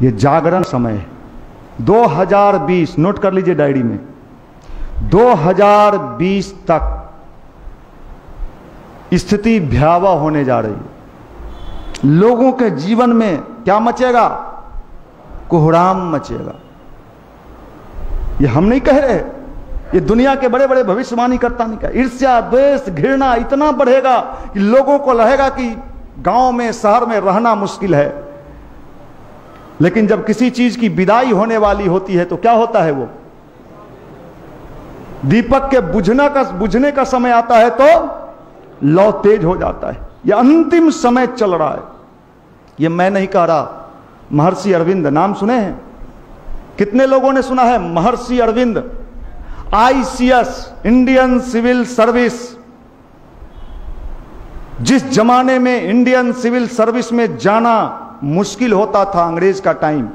ये जागरण समय है। 2020 नोट कर लीजिए डायरी में, 2020 तक स्थिति भयावह होने जा रही है। लोगों के जीवन में क्या मचेगा? कोहराम मचेगा। ये हम नहीं कह रहे, ये दुनिया के बड़े बड़े भविष्यवाणी करता नहीं कहा। ईर्ष्या, द्वेष, घृणा इतना बढ़ेगा कि लोगों को लगेगा कि गांव में, शहर में रहना मुश्किल है। लेकिन जब किसी चीज की विदाई होने वाली होती है तो क्या होता है? वो दीपक के बुझने का समय आता है तो लौ तेज हो जाता है। यह अंतिम समय चल रहा है। यह मैं नहीं कह रहा, महर्षि अरविंद नाम सुने हैं? कितने लोगों ने सुना है Maharshi Aurobindo? ICS, Indian civil service. जिस जमाने में इंडियन सिविल सर्विस में जाना मुश्किल होता था अंग्रेज का टाइम,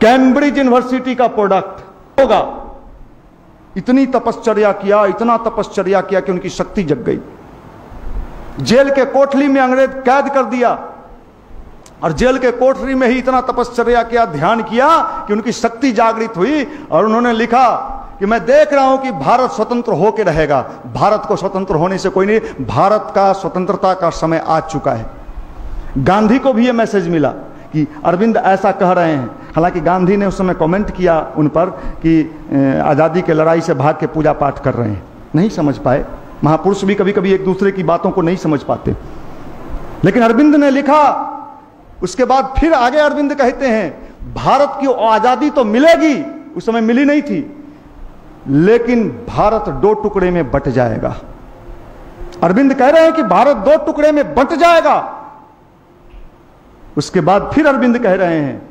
कैम्ब्रिज यूनिवर्सिटी का प्रोडक्ट होगा। इतनी तपश्चर्या किया, इतना तपश्चर्या किया कि उनकी शक्ति जग गई। जेल के कोठरी में अंग्रेज कैद कर दिया और जेल के कोठरी में ही इतना तपश्चर्या किया, ध्यान किया कि उनकी शक्ति जागृत हुई और उन्होंने लिखा कि मैं देख रहा हूं कि भारत स्वतंत्र होकर रहेगा। भारत को स्वतंत्र होने से कोई नहीं, भारत का स्वतंत्रता का समय आ चुका है। गांधी को भी यह मैसेज मिला कि अरविंद ऐसा कह रहे हैं। हालांकि गांधी ने उस समय कमेंट किया उन पर कि आज़ादी के लड़ाई से भाग के पूजा पाठ कर रहे हैं, नहीं समझ पाए। महापुरुष भी कभी कभी एक दूसरे की बातों को नहीं समझ पाते। लेकिन अरविंद ने लिखा, उसके बाद फिर आगे अरविंद कहते हैं भारत की आज़ादी तो मिलेगी, उस समय मिली नहीं थी, लेकिन भारत 2 टुकड़े में बंट जाएगा। अरविंद कह रहे हैं कि भारत 2 टुकड़े में बंट जाएगा। उसके बाद फिर अरविंद कह रहे हैं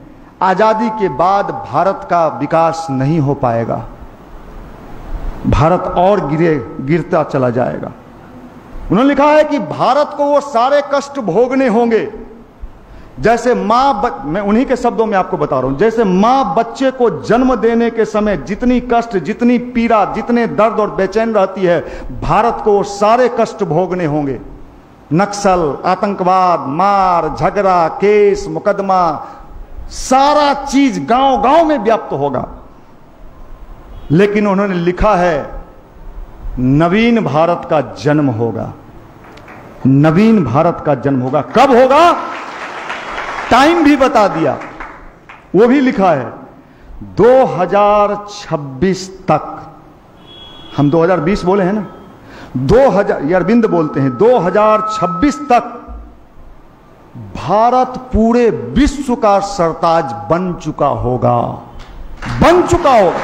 आजादी के बाद भारत का विकास नहीं हो पाएगा, भारत और गिरता चला जाएगा। उन्होंने लिखा है कि भारत को वो सारे कष्ट भोगने होंगे जैसे मैं उन्हीं के शब्दों में आपको बता रहा हूं, जैसे मां बच्चे को जन्म देने के समय जितनी कष्ट, जितनी पीड़ा, जितने दर्द और बेचैन रहती है, भारत को वो सारे कष्ट भोगने होंगे। नक्सल, आतंकवाद, मार, झगड़ा, केस, मुकदमा, सारा चीज गांव गांव में व्याप्त होगा। लेकिन उन्होंने लिखा है नवीन भारत का जन्म होगा, नवीन भारत का जन्म होगा। कब होगा? टाइम भी बता दिया, वो भी लिखा है 2026 तक। हम 2020 बोले हैं ना, 2000, ये अरविंद बोलते हैं 2026 तक भारत पूरे विश्व का सरताज बन चुका होगा, बन चुका होगा।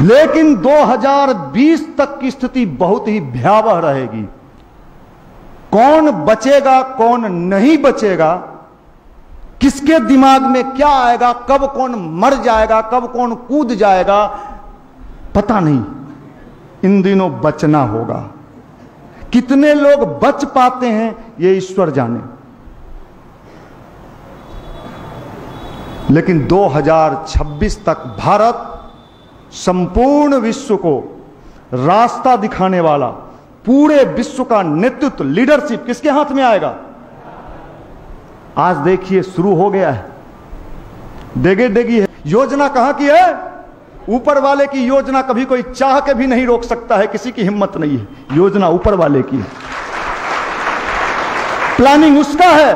लेकिन 2020 तक की स्थिति बहुत ही भयावह रहेगी। कौन बचेगा, कौन नहीं बचेगा, किसके दिमाग में क्या आएगा, कब कौन मर जाएगा, कब कौन कूद जाएगा, पता नहीं। इन दिनों बचना होगा। कितने लोग बच पाते हैं ये ईश्वर जाने। लेकिन 2026 तक भारत संपूर्ण विश्व को रास्ता दिखाने वाला, पूरे विश्व का नेतृत्व, लीडरशिप किसके हाथ में आएगा? आज देखिए शुरू हो गया है, डेगे डेगी है। योजना कहां की है? ऊपर वाले की योजना। कभी कोई चाह के भी नहीं रोक सकता है, किसी की हिम्मत नहीं है। योजना ऊपर वाले की है, प्लानिंग उसका है।